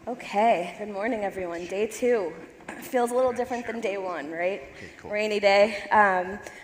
Okay, good morning, everyone. Day two. Feels a little different than day one, right? Okay, cool. Rainy day.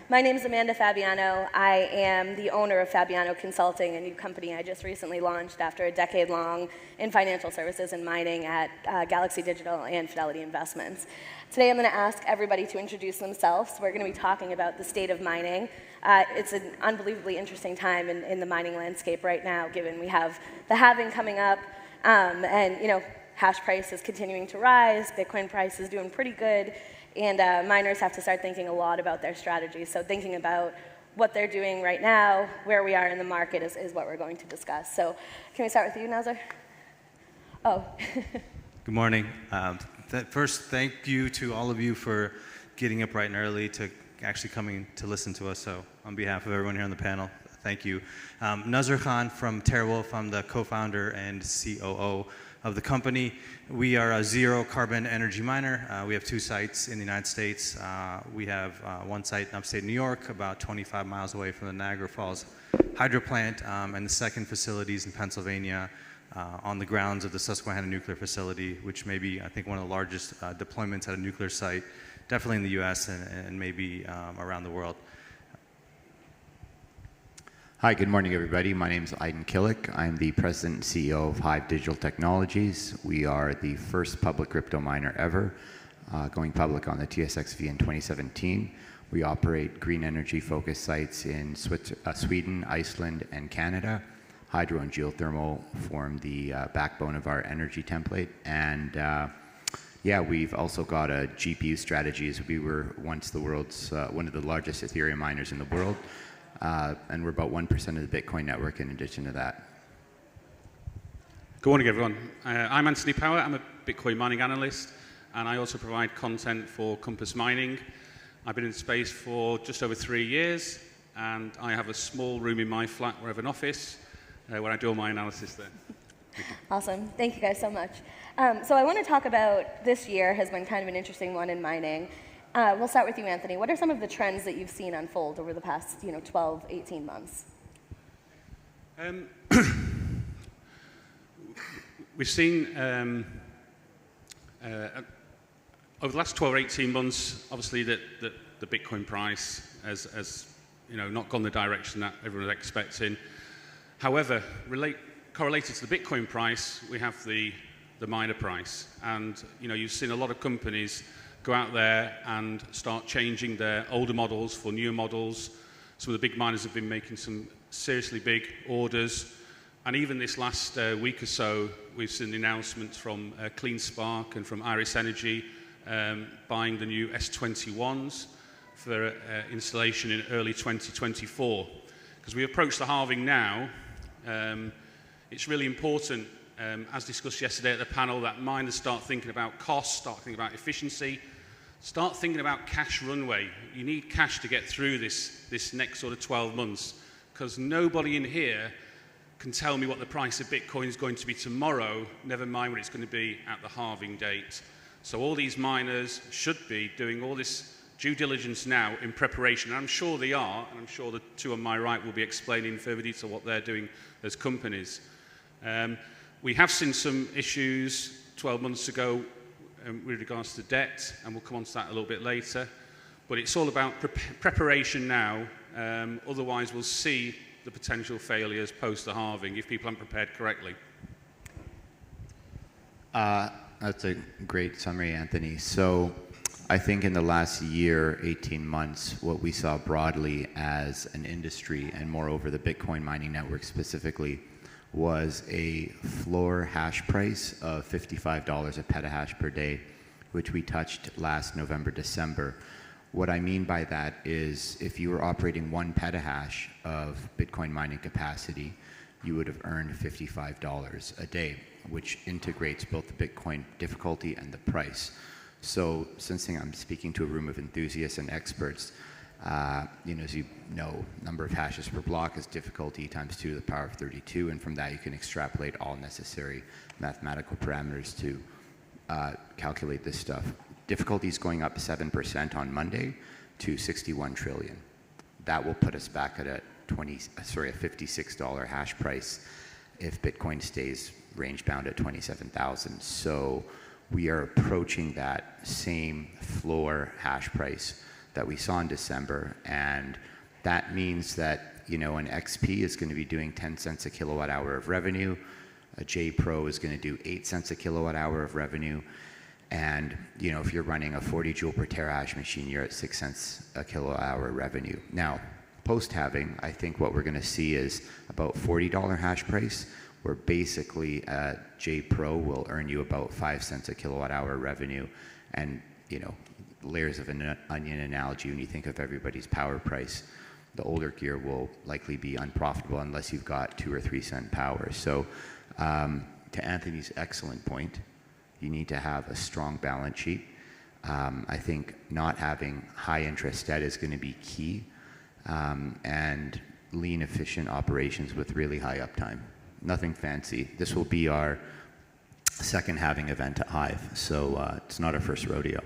My name is Amanda Fabiano. I am the owner of Fabiano Consulting, a new company I just recently launched after a decade-long in financial services and mining at Galaxy Digital and Fidelity Investments. Today I'm going to ask everybody to introduce themselves. We're going to be talking about the state of mining. It's an unbelievably interesting time in the mining landscape right now, given we have the halving coming up, and hash price is continuing to rise, Bitcoin price is doing pretty good, and miners have to start thinking a lot about their strategies. So thinking about what they're doing right now, where we are in the market is what we're going to discuss. So can we start with you, Nazar? Oh. Good morning. First, thank you to all of you for getting up bright and early to actually coming to listen to us. So on behalf of everyone here on the panel, thank you. Nazar Khan from TeraWulf. I'm the co-founder and COO of the company. We are a zero carbon energy miner. We have 2 sites in the United States. We have one site in upstate New York, about 25 miles away from the Niagara Falls hydro plant, and the second facility is in Pennsylvania on the grounds of the Susquehanna nuclear facility, which may be, I think, one of the largest deployments at a nuclear site, definitely in the US and maybe around the world. Hi, good morning, everybody. My name is Aydin Kilic. I'm the president and CEO of HIVE Digital Technologies. We are the first public crypto miner ever, going public on the TSXV in 2017. We operate green energy-focused sites in Sweden, Iceland, and Canada. Hydro and geothermal form the backbone of our energy template. And yeah, we've also got a GPU strategies. We were once the world's one of the largest Ethereum miners in the world. And we're about 1% of the Bitcoin network in addition to that. Good morning, everyone. I'm Anthony Power. I'm a Bitcoin mining analyst, and I also provide content for Compass Mining. I've been in space for just over 3 years, and I have a small room in my flat where I have an office where I do all my analysis there. Awesome. Thank you guys so much. So I want to talk about this year has been kind of an interesting one in mining. We'll start with you, Anthony. What are some of the trends that you've seen unfold over the past 12, 18 months? We've seen over the last 12 or 18 months, obviously, that the Bitcoin price has not gone the direction that everyone was expecting. However, correlated to the Bitcoin price, we have the miner price. And you've seen a lot of companies go out there and start changing their older models for newer models. Some of the big miners have been making some seriously big orders. And even this last week or so, we've seen the announcements from CleanSpark and from Iris Energy buying the new S21s for installation in early 2024. Because we approach the halving now, it's really important, as discussed yesterday at the panel, that miners start thinking about cost, start thinking about efficiency, start thinking about cash runway. You need cash to get through this next sort of 12 months, because nobody in here can tell me what the price of Bitcoin is going to be tomorrow, never mind what it's going to be at the halving date. So all these miners should be doing all this due diligence now in preparation, and I'm sure they are, and I'm sure the two on my right will be explaining in further detail what they're doing as companies. We have seen some issues 12 months ago with regards to debt, and we'll come on to that a little bit later. But it's all about preparation now, otherwise we'll see the potential failures post the halving if people aren't prepared correctly. That's a great summary, Anthony. So I think in the last year, 18 months, what we saw broadly as an industry, and moreover the Bitcoin mining network specifically, was a floor hash price of $55 a petahash per day, which we touched last November, December. What I mean by that is if you were operating 1 petahash of Bitcoin mining capacity, you would have earned $55 a day, which integrates both the Bitcoin difficulty and the price. So since I'm speaking to a room of enthusiasts and experts, as you know, number of hashes per block is difficulty times 2 to the power of 32, and from that you can extrapolate all necessary mathematical parameters to calculate this stuff. Difficulty is going up 7% on Monday to 61 trillion. That will put us back at a $56 hash price if Bitcoin stays range bound at 27,000. So we are approaching that same floor hash price that we saw in December, and that means that, you know, an XP is going to be doing 10 cents a kilowatt hour of revenue, a J Pro is going to do 8 cents a kilowatt hour of revenue, and, you know, if you're running a 40 joule per terahash machine, you're at 6 cents a kilowatt hour revenue. Now, post-halving, I think what we're going to see is about $40 hash price, where basically J Pro will earn you about 5 cents a kilowatt hour revenue. And, you know, layers of an onion analogy, when you think of everybody's power price, the older gear will likely be unprofitable unless you've got 2 or 3 cent power. So to Anthony's excellent point, you need to have a strong balance sheet. I think not having high interest debt is going to be key, and lean, efficient operations with really high uptime. Nothing fancy. This will be our second halving event at HIVE, so it's not our first rodeo.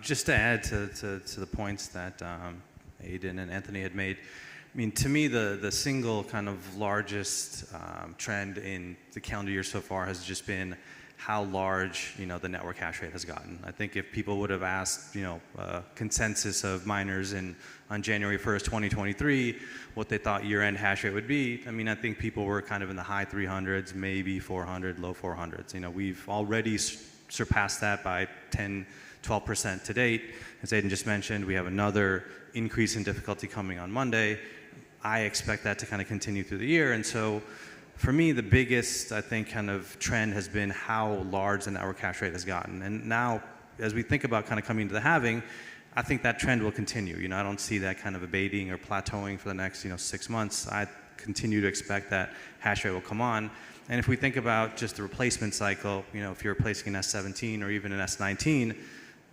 Just to add to the points that Aydin and Anthony had made, I mean, to me, the single kind of largest trend in the calendar year so far has just been how large, you know, the network hash rate has gotten. I think if people would have asked, you know, consensus of miners on January 1st, 2023, what they thought year-end hash rate would be, I mean, I think people were kind of in the high 300s, maybe 400, low 400s. You know, we've already surpassed that by 10, 12% to date. As Aydin just mentioned, we have another increase in difficulty coming on Monday. I expect that to kind of continue through the year. And so for me, the biggest, I think, kind of trend has been how large the network hash rate has gotten. And now, as we think about kind of coming to the halving, I think that trend will continue. You know, I don't see that kind of abating or plateauing for the next, you know, 6 months. I continue to expect that hash rate will come on. And if we think about just the replacement cycle, you know, if you're replacing an S17 or even an S19,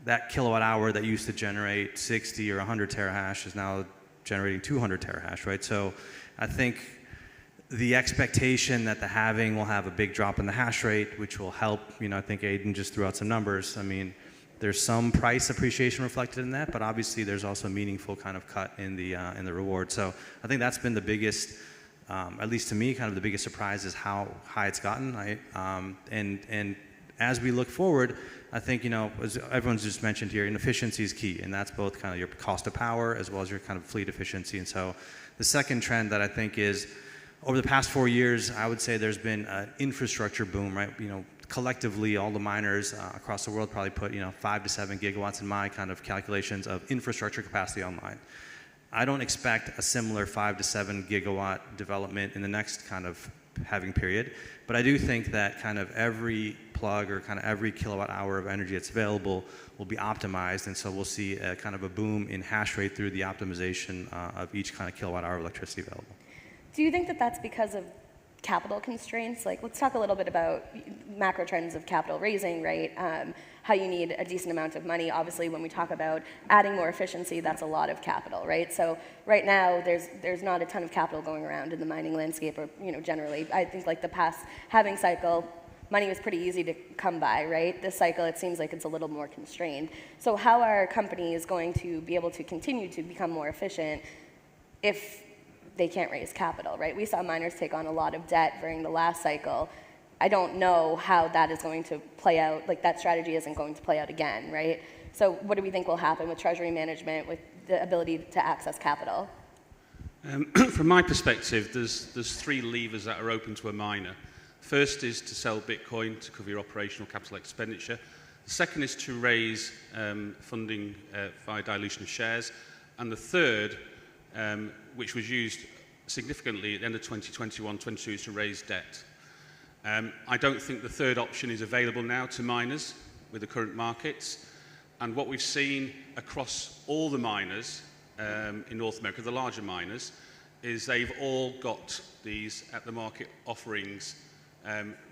that kilowatt hour that used to generate 60 or 100 terahash is now generating 200 terahash, right? So I think the expectation that the halving will have a big drop in the hash rate, which will help, you know, I think Aydin just threw out some numbers. I mean, there's some price appreciation reflected in that, but obviously there's also a meaningful kind of cut in the reward. So I think that's been the biggest, at least to me, kind of the biggest surprise is how high it's gotten, right? And as we look forward, I think, you know, as everyone's just mentioned here, efficiency is key, and that's both kind of your cost of power as well as your kind of fleet efficiency. And so the second trend that I think is, over the past 4 years, I would say there's been an infrastructure boom, right? You know, collectively, all the miners across the world probably put, you know, 5 to 7 gigawatts in my kind of calculations of infrastructure capacity online. I don't expect a similar 5 to 7 gigawatt development in the next kind of halving period, but I do think that kind of every plug or kind of every kilowatt hour of energy that's available will be optimized, and so we'll see a kind of a boom in hash rate through the optimization of each kind of kilowatt hour of electricity available. Do you think that that's because of capital constraints? Like, let's talk a little bit about macro trends of capital raising, right? How you need a decent amount of money. Obviously, when we talk about adding more efficiency, that's a lot of capital, right? So right now, there's not a ton of capital going around in the mining landscape, or, you know, generally. I think like the past halving cycle, money was pretty easy to come by, right? This cycle, it seems like it's a little more constrained. So how are companies going to be able to continue to become more efficient if they can't raise capital, right? We saw miners take on a lot of debt during the last cycle. I don't know how that is going to play out, like that strategy isn't going to play out again, right? So what do we think will happen with treasury management, with the ability to access capital? From my perspective, there's 3 levers that are open to a miner. First is to sell Bitcoin to cover your operational capital expenditure. The second is to raise funding via dilution of shares. And the third, which was used significantly at the end of 2021-22, is to raise debt. I don't think the third option is available now to miners with the current markets. And what we've seen across all the miners in North America, the larger miners, is they've all got these at-the-market offerings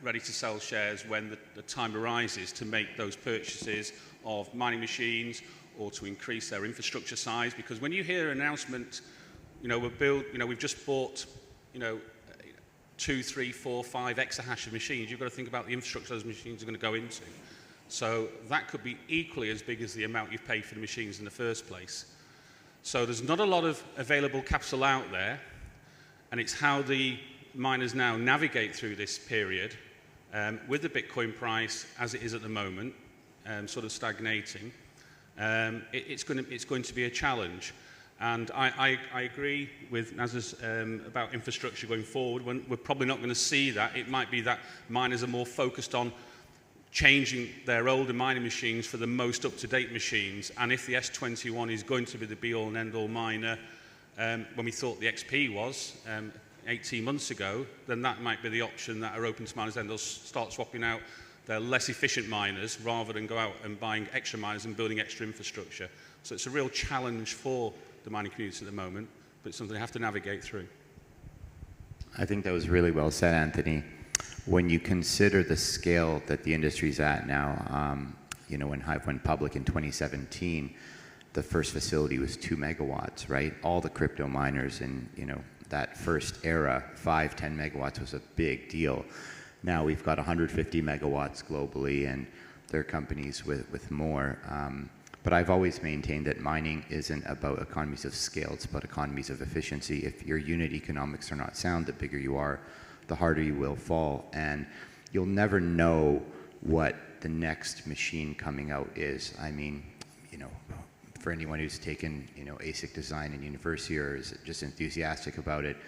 ready to sell shares when the time arises to make those purchases of mining machines or to increase their infrastructure size. Because when you hear an announcement, you know, we've just bought, you know, 2, 3, 4, 5 exahash of machines, you've got to think about the infrastructure those machines are going to go into. So that could be equally as big as the amount you've paid for the machines in the first place. So there's not a lot of available capital out there, and it's how the miners now navigate through this period with the Bitcoin price as it is at the moment, sort of stagnating, it's going to be a challenge. And I agree with Nazar's about infrastructure going forward. We're probably not going to see that. It might be that miners are more focused on changing their older mining machines for the most up-to-date machines. And if the S21 is going to be the be-all and end-all miner, when we thought the XP was 18 months ago, then that might be the option that are open to miners. Then they'll start swapping out their less efficient miners rather than go out and buying extra miners and building extra infrastructure. So it's a real challenge for the mining community at the moment, but it's something they have to navigate through. I think that was really well said, Anthony. When you consider the scale that the industry's at now, you know, when HIVE went public in 2017, the first facility was 2 megawatts, right? All the crypto miners in, you know, that first era, 5, 10 megawatts was a big deal. Now we've got 150 megawatts globally, and there are companies with more. But I've always maintained that mining isn't about economies of scale, it's about economies of efficiency. If your unit economics are not sound, the bigger you are, the harder you will fall. And you'll never know what the next machine coming out is. I mean, you know, for anyone who's taken, you know, ASEC design in university or is just enthusiastic about it,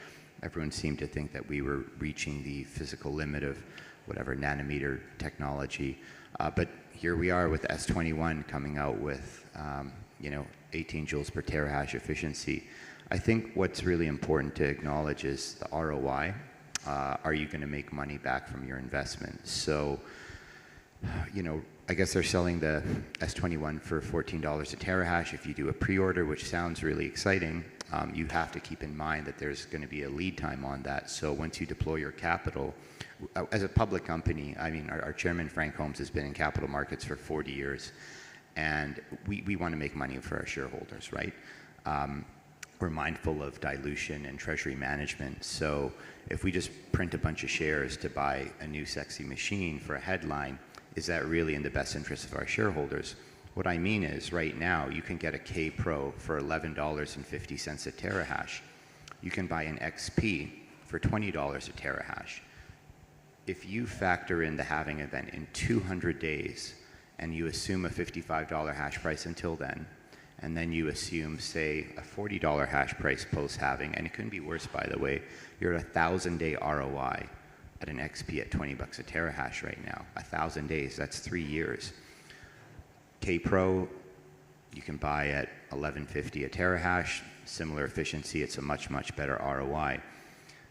everyone seemed to think that we were reaching the physical limit of whatever nanometer technology. But here we are with the S21 coming out with, you know, 18 joules per terahash efficiency. I think what's really important to acknowledge is the ROI. Are you going to make money back from your investment? So, you know, I guess they're selling the S21 for $14 a terahash. If you do a pre-order, which sounds really exciting, you have to keep in mind that there's going to be a lead time on that. So once you deploy your capital, as a public company, I mean, our chairman, Frank Holmes, has been in capital markets for 40 years, and we want to make money for our shareholders, right? We're mindful of dilution and treasury management. So if we just print a bunch of shares to buy a new sexy machine for a headline, is that really in the best interest of our shareholders? What I mean is, right now, you can get a K Pro for $11.50 a terahash. You can buy an XP for $20 a terahash. If you factor in the halving event in 200 days, and you assume a $55 hash price until then, and then you assume, say, a $40 hash price post-halving, and it couldn't be worse, by the way, you're at a 1,000-day ROI at an XP at $20 a terahash right now. 1,000 days, that's 3 years. K Pro, you can buy at $11.50 a terahash, similar efficiency, it's a much, much better ROI.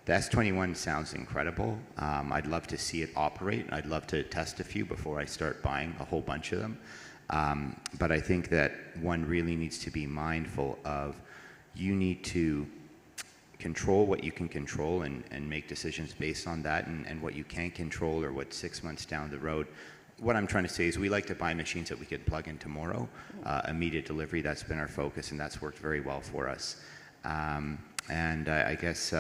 The S21 sounds incredible. I'd love to see it operate. I'd love to test a few before I start buying a whole bunch of them. But I think that one really needs to be mindful of, you need to control what you can control and make decisions based on that, and what you can't control or what 6 months down the road. What I'm trying to say is we like to buy machines that we could plug in tomorrow, immediate delivery. That's been our focus, and that's worked very well for us. And I guess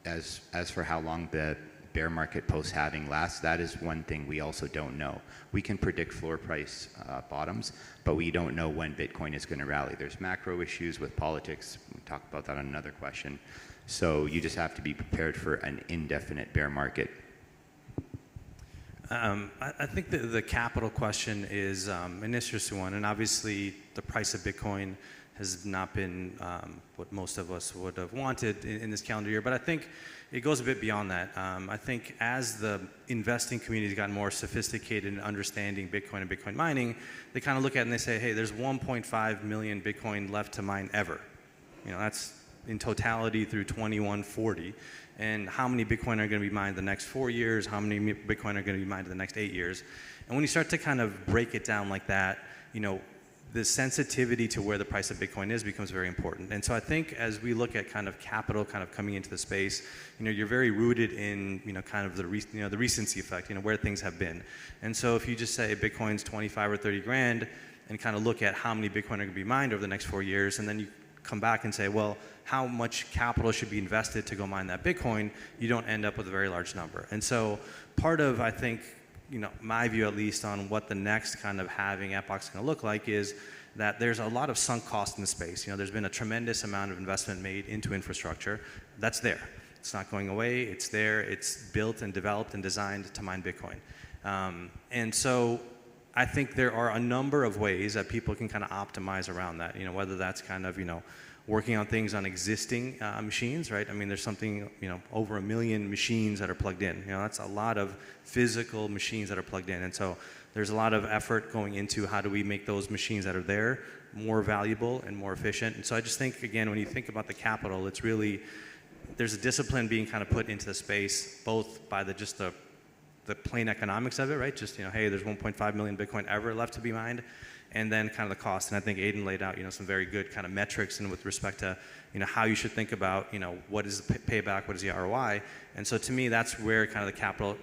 as for how long the bear market post-halving lasts, that is one thing we also don't know. We can predict floor price bottoms, but we don't know when Bitcoin is going to rally. There's macro issues with politics. We'll talk about that on another question. So you just have to be prepared for an indefinite bear market. I think the capital question is an interesting one, and obviously the price of Bitcoin has not been what most of us would have wanted in this calendar year, but I think it goes a bit beyond that. I think as the investing community has gotten more sophisticated in understanding Bitcoin and Bitcoin mining, they kind of look at it and they say, hey, there's 1.5 million Bitcoin left to mine ever. You know, that's in totality through 2140. And how many Bitcoin are going to be mined the next 4 years? How many Bitcoin are going to be mined in the next 8 years? And when you start to kind of break it down like that, you know, the sensitivity to where the price of Bitcoin is becomes very important. And so I think as we look at kind of capital kind of coming into the space, you know, you're very rooted in, you know, kind of the recency effect, you know, where things have been. And so if you just say Bitcoin's 25 or 30 grand and kind of look at how many Bitcoin are going to be mined over the next 4 years, and then you come back and say, well, how much capital should be invested to go mine that Bitcoin, you don't end up with a very large number. And so part of, I think, you know, my view at least on what the next kind of halving epoch is going to look like is that there's a lot of sunk cost in the space. You know, there's been a tremendous amount of investment made into infrastructure. That's there. It's not going away. It's there. It's built and developed and designed to mine Bitcoin. And so I think there are a number of ways that people can kind of optimize around that, whether that's kind of, working on things on existing machines, right? I mean, there's something, over 1 million machines that are plugged in. That's a lot of physical machines that are plugged in. And so there's a lot of effort going into how do we make those machines that are there more valuable and more efficient. And so I just think, again, when you think about the capital, it's really, there's a discipline being kind of put into the space, both by the plain economics of it, right? Just, hey, there's 1.5 million Bitcoin ever left to be mined. And then kind of the cost. And I think Aydin laid out, some very good kind of metrics and with respect to, how you should think about, what is the payback, what is the ROI. And so to me, that's where kind of the capital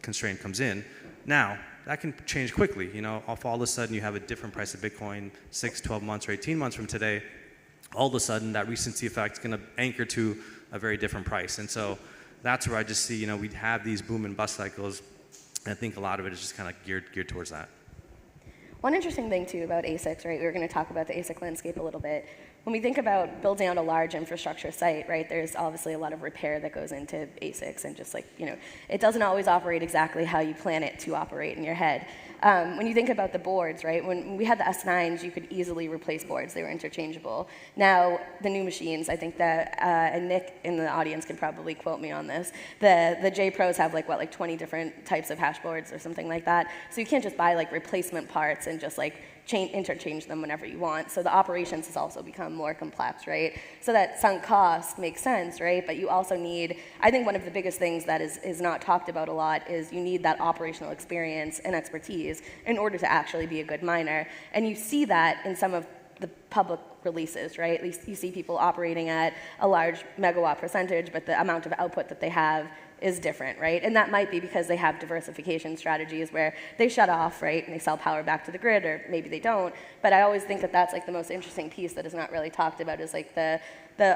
constraint comes in. Now, that can change quickly. If all of a sudden you have a different price of Bitcoin 6, 12 months or 18 months from today, all of a sudden that recency effect is going to anchor to a very different price. And so that's where I just see, we'd have these boom and bust cycles. And I think a lot of it is just kind of geared towards that. One interesting thing, too, about ASEX, right, we were going to talk about the ASIC landscape a little bit. When we think about building out a large infrastructure site, right, there's obviously a lot of repair that goes into ASICs, and just like, it doesn't always operate exactly how you plan it to operate in your head. When you think about the boards, right, when we had the S9s, you could easily replace boards. They were interchangeable. Now, the new machines, I think that, and Nick in the audience can probably quote me on this, the J Pros have like 20 different types of hash boards or something like that. So you can't just buy like replacement parts and just like interchange them whenever you want. So the operations has also become more complex, right? So that sunk cost makes sense, right? But you also need, I think one of the biggest things that is not talked about a lot is you need that operational experience and expertise in order to actually be a good miner. And you see that in some of the public releases, right? At least you see people operating at a large megawatt percentage, but the amount of output that they have is different, right? And that might be because they have diversification strategies where they shut off, right, and they sell power back to the grid, or maybe they don't. But I always think that that's like the most interesting piece that is not really talked about, is like the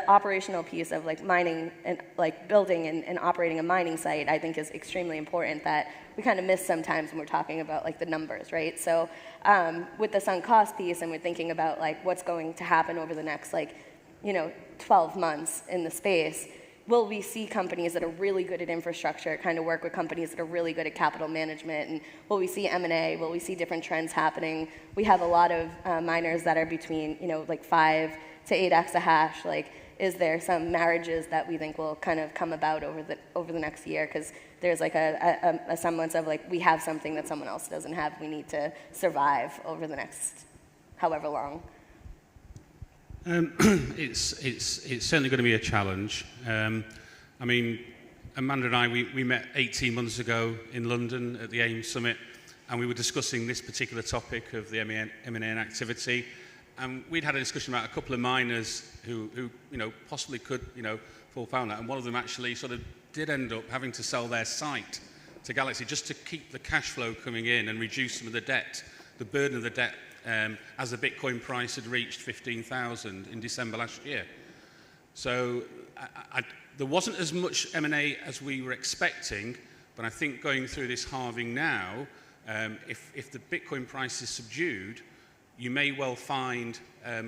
operational piece of like mining and like building and operating a mining site. I think is extremely important, that we kind of miss sometimes when we're talking about like the numbers, right? So with the sunk cost piece, and we're thinking about like what's going to happen over the next 12 months in the space, will we see companies that are really good at infrastructure kind of work with companies that are really good at capital management? And will we see M&A? Will we see different trends happening? We have a lot of miners that are between, like 5 to 8 exahash. Like, is there some marriages that we think will kind of come about over the next year? Because there's like a semblance of like, we have something that someone else doesn't have. We need to survive over the next however long. It's certainly going to be a challenge. I mean, Amanda and I, we met 18 months ago in London at the AIM Summit, and we were discussing this particular topic of the M&A activity. And we'd had a discussion about a couple of miners who possibly could, fall foul on that. And one of them actually sort of did end up having to sell their site to Galaxy just to keep the cash flow coming in and reduce some of the debt, the burden of the debt, as the Bitcoin price had reached 15,000 in December last year. So there wasn't as much M&A as we were expecting, but I think going through this halving now, if the Bitcoin price is subdued, you may well find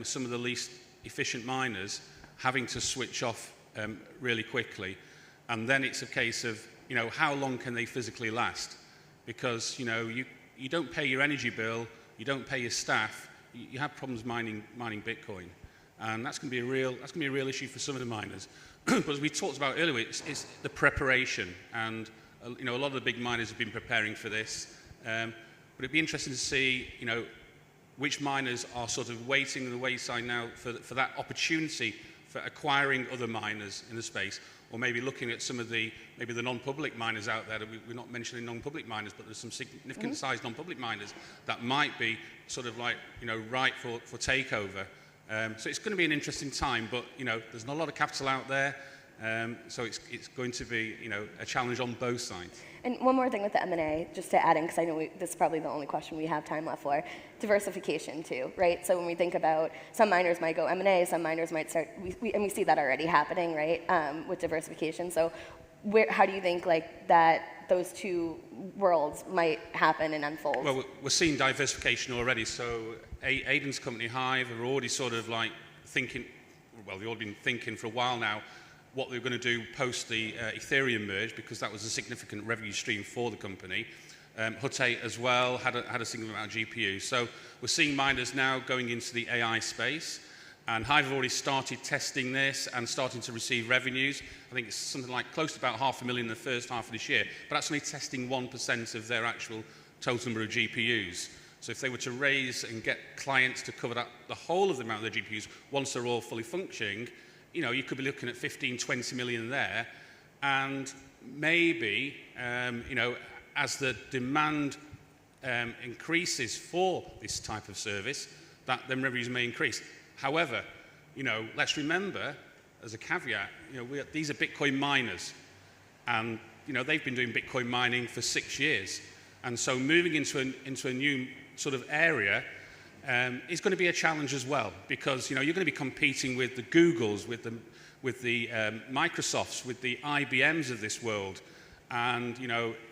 some of the least efficient miners having to switch off really quickly. And then it's a case of, how long can they physically last? Because, you don't pay your energy bill, you don't pay your staff, you have problems mining Bitcoin. And that's going to be a real issue for some of the miners. But as we talked about earlier, it's the preparation. And, a lot of the big miners have been preparing for this. But it'd be interesting to see, which miners are sort of waiting in the wayside now for that opportunity for acquiring other miners in the space, or maybe looking at some of the non-public miners out there. We're not mentioning non-public miners, but there's some significant sized non-public miners that might be sort of like, ripe for takeover. So it's going to be an interesting time, but, there's not a lot of capital out there. So it's going to be, a challenge on both sides. And one more thing with the M&A, just to add in, because I know this is probably the only question we have time left for, diversification too, right? So when we think about, some miners might go M&A, some miners might start, and we see that already happening, right, with diversification. So how do you think that those two worlds might happen and unfold? Well, we're seeing diversification already. So Aydin's company, HIVE, are already sort of like thinking, well, they've all been thinking for a while now what they were going to do post the Ethereum merge, because that was a significant revenue stream for the company. Hut 8 as well had a significant amount of GPUs. So we're seeing miners now going into the AI space. And HIVE have already started testing this and starting to receive revenues. I think it's something like close to about $500,000 in the first half of this year, but that's only testing 1% of their actual total number of GPUs. So if they were to raise and get clients to cover the whole of the amount of their GPUs, once they're all fully functioning, you could be looking at 15, 20 million there. And maybe, as the demand increases for this type of service, that then revenues may increase. However, let's remember, as a caveat, these are Bitcoin miners, and they've been doing Bitcoin mining for 6 years, and so moving into a new sort of area is going to be a challenge as well, because you're going to be competing with the Googles, with the Microsofts, with the IBMs of this world, and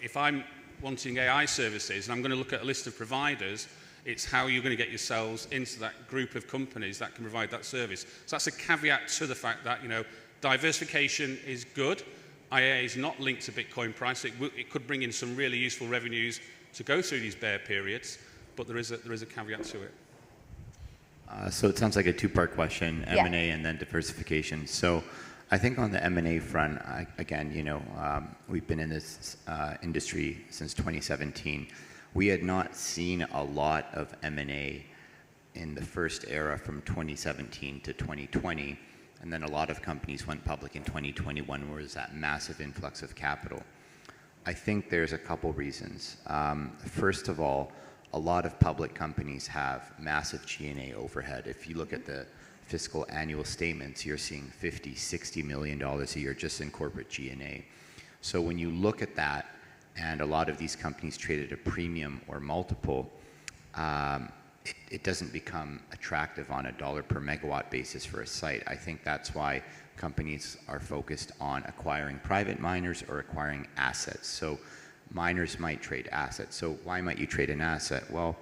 if I'm wanting AI services and I'm going to look at a list of providers, it's how you're going to get yourselves into that group of companies that can provide that service. So that's a caveat to the fact that, diversification is good. IA is not linked to Bitcoin price. It could bring in some really useful revenues to go through these bear periods, but there is a caveat to it. So it sounds like a two-part question, M&A and then diversification. So I think on the M&A front, we've been in this industry since 2017. We had not seen a lot of M&A in the first era from 2017 to 2020, and then a lot of companies went public in 2021, where there was that massive influx of capital. I think there's a couple reasons. First of all, a lot of public companies have massive G&A overhead. If you look at the fiscal annual statements, you're seeing $50, $60 million a year just in corporate G&A. So when you look at that, and a lot of these companies trade at a premium or multiple, it doesn't become attractive on a dollar per megawatt basis for a site. I think that's why companies are focused on acquiring private miners or acquiring assets. So miners might trade assets. So why might you trade an asset? Well,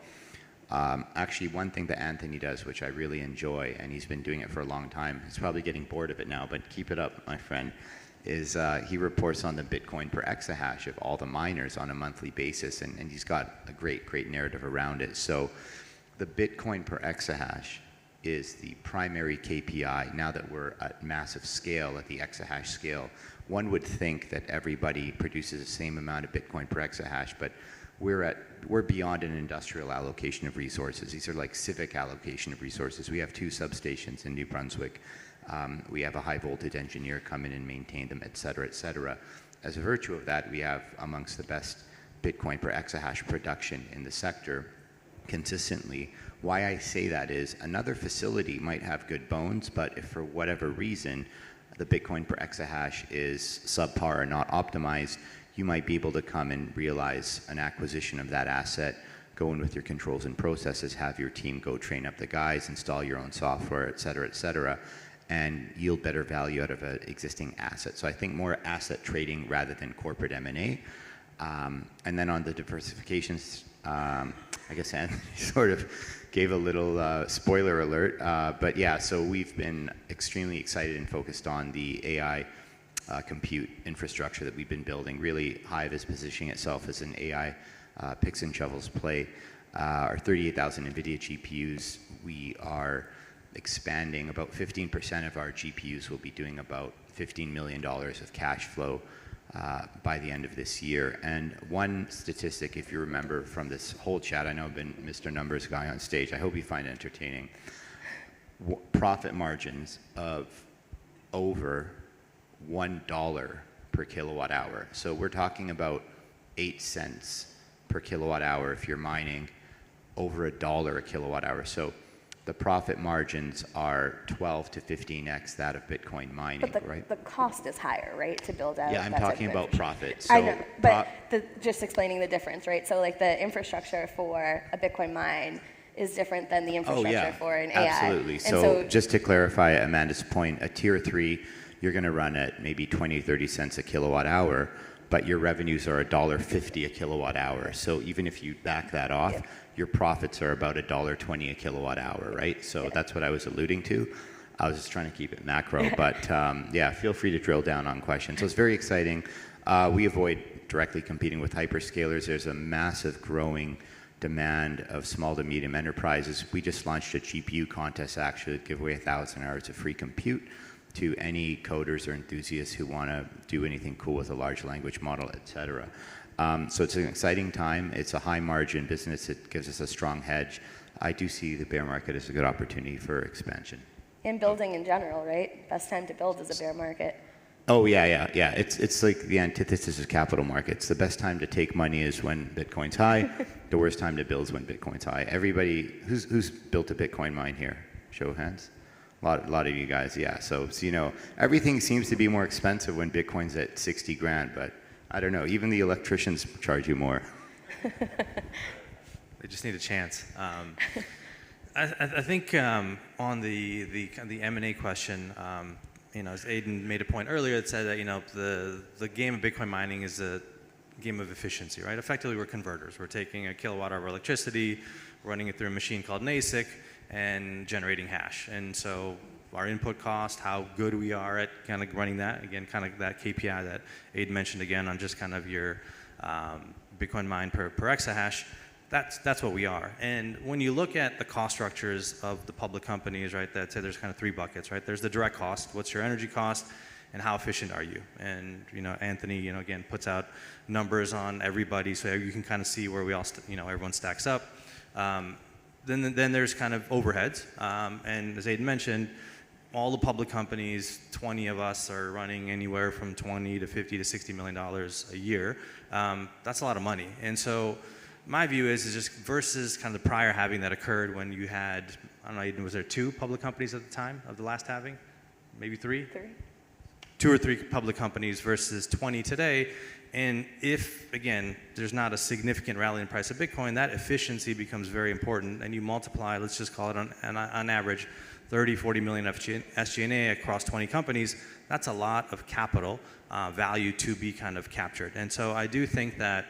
actually one thing that Anthony does, which I really enjoy, and he's been doing it for a long time, he's probably getting bored of it now, but keep it up, my friend, is he reports on the Bitcoin per exahash of all the miners on a monthly basis, and he's got a great narrative around it. So the Bitcoin per exahash is the primary KPI now that we're at massive scale, at the exahash scale. One would think that everybody produces the same amount of Bitcoin per exahash, but we're beyond an industrial allocation of resources. These are like civic allocation of resources. We have 2 substations in New Brunswick. We have a high voltage engineer come in and maintain them, et cetera, et cetera. As a virtue of that, we have amongst the best Bitcoin per exahash production in the sector consistently. Why I say that is another facility might have good bones, but if for whatever reason the Bitcoin per exahash is subpar or not optimized, you might be able to come and realize an acquisition of that asset, go in with your controls and processes, have your team go train up the guys, install your own software, et cetera, and yield better value out of an existing asset. So I think more asset trading rather than corporate M&A. And then on the diversifications, I guess Anthony sort of gave a little spoiler alert. But yeah, so we've been extremely excited and focused on the AI compute infrastructure that we've been building. Really, HIVE is positioning itself as an AI picks and shovels play. Our 38,000 NVIDIA GPUs, we are expanding. About 15% of our GPUs will be doing about $15 million of cash flow by the end of this year. And one statistic, if you remember from this whole chat, I know I've been Mr. Numbers guy on stage, I hope you find it entertaining. Profit margins of over $1 per kilowatt hour. So we're talking about 8 cents per kilowatt hour if you're mining, over $1 a kilowatt hour. So the profit margins are 12 to 15x that of Bitcoin mining, but right? The cost is higher, right, to build out. Yeah, I'm talking about profit. So I know, but just explaining the difference, right? So like the infrastructure for a Bitcoin mine is different than the infrastructure for an AI. Absolutely. So just to clarify Amanda's point, a tier 3, you're going to run at maybe 20, 30 cents a kilowatt hour, but your revenues are $1.50 a kilowatt hour. So even if you back that off, your profits are about $1.20 a kilowatt hour, right? So that's what I was alluding to. I was just trying to keep it macro, but yeah, feel free to drill down on questions. So it's very exciting. We avoid directly competing with hyperscalers. There's a massive growing demand of small to medium enterprises. We just launched a GPU contest actually to give away 1,000 hours of free compute to any coders or enthusiasts who want to do anything cool with a large language model, et cetera. So it's an exciting time. It's a high margin business. It gives us a strong hedge. I do see the bear market as a good opportunity for expansion. And building in general, right? Best time to build is a bear market. Oh yeah. It's like the antithesis of capital markets. The best time to take money is when Bitcoin's high. The worst time to build is when Bitcoin's high. Everybody who's built a Bitcoin mine here? Show of hands. A lot of you guys, yeah. So you know, everything seems to be more expensive when Bitcoin's at 60 grand, but I don't know. Even the electricians charge you more. They just need a chance. I think on the M&A question. You know, as Aydin made a point earlier, it said that, you know, the game of Bitcoin mining is a game of efficiency, right? Effectively, we're converters. We're taking a kilowatt hour of electricity, running it through a machine called an ASEX, and generating hash. And so our input cost, how good we are at kind of running that, again, kind of that KPI that Aydin mentioned again on just kind of your Bitcoin mine per exahash, that's what we are. And when you look at the cost structures of the public companies, right, that say there's kind of three buckets, right? There's the direct cost, what's your energy cost, and how efficient are you? And, you know, Anthony, you know, again, puts out numbers on everybody so you can kind of see where we all, you know, everyone stacks up. Then there's kind of overheads. And as Aydin mentioned, all the public companies, 20 of us are running anywhere from 20 to 50 to $60 million a year. That's a lot of money. And so my view is just versus kind of the prior halving that occurred when you had, I don't know, was there 2 public companies at the time of the last halving? Maybe 3? 2 or 3 public companies versus 20 today. And if, again, there's not a significant rally in price of Bitcoin, that efficiency becomes very important. And you multiply, let's just call it on average, 30, 40 million SG&A across 20 companies. That's a lot of capital value to be kind of captured. And so I do think that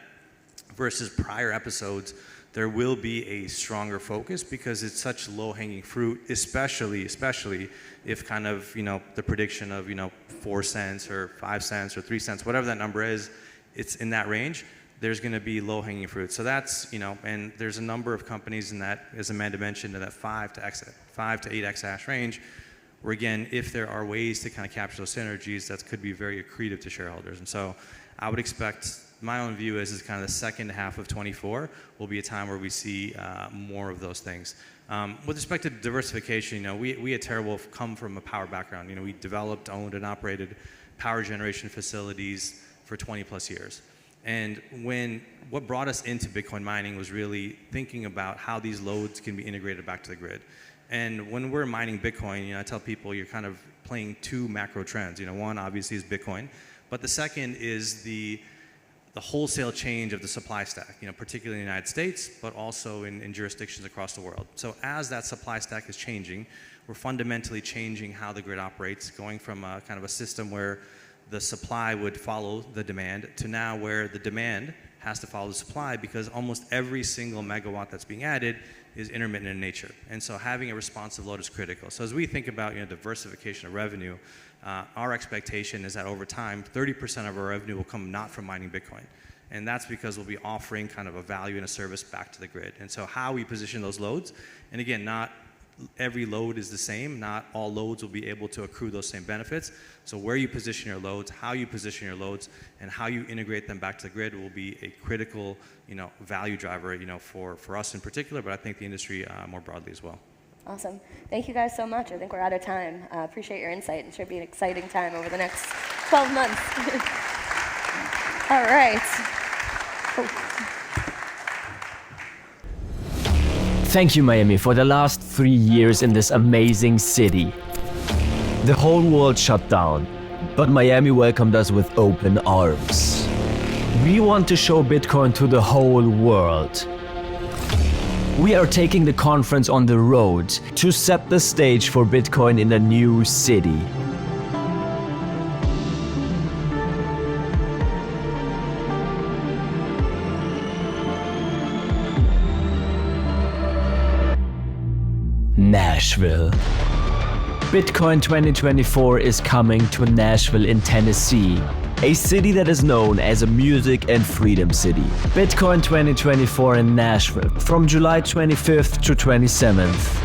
versus prior episodes, there will be a stronger focus because it's such low-hanging fruit, especially if kind of, you know, the prediction of, you know, 4 cents or 5 cents or 3 cents, whatever that number is, it's in that range, there's going to be low-hanging fruit. So that's, you know, and there's a number of companies in that, as Amanda mentioned, in that 5 to 8 exahash range, where again, if there are ways to kind of capture those synergies, that could be very accretive to shareholders. And so I would expect, my own view is kind of the second half of 24 will be a time where we see more of those things. With respect to diversification, you know, we at TeraWulf come from a power background. You know, we developed, owned, and operated power generation facilities for 20 plus years. And what brought us into Bitcoin mining was really thinking about how these loads can be integrated back to the grid. And when we're mining Bitcoin, you know, I tell people you're kind of playing 2 macro trends. You know, one obviously is Bitcoin, but the second is the wholesale change of the supply stack, you know, particularly in the United States, but also in jurisdictions across the world. So as that supply stack is changing, we're fundamentally changing how the grid operates, going from a kind of a system where the supply would follow the demand to now where the demand has to follow the supply because almost every single megawatt that's being added is intermittent in nature. And so having a responsive load is critical. So as we think about, you know, diversification of revenue, our expectation is that over time, 30% of our revenue will come not from mining Bitcoin. And that's because we'll be offering kind of a value and a service back to the grid. And so how we position those loads, and again, not every load is the same. Not all loads will be able to accrue those same benefits. So where you position your loads, how you position your loads, and how you integrate them back to the grid will be a critical, you know, value driver, you know, for us in particular, but I think the industry more broadly as well. Awesome. Thank you guys so much. I think we're out of time. Appreciate your insight. It should be an exciting time over the next 12 months. All right. Thank you, Miami, for the last 3 years in this amazing city. The whole world shut down, but Miami welcomed us with open arms. We want to show Bitcoin to the whole world. We are taking the conference on the road to set the stage for Bitcoin in a new city. Nashville. Bitcoin 2024 is coming to Nashville in Tennessee, a city that is known as a music and freedom city. Bitcoin 2024 in Nashville from July 25th to 27th.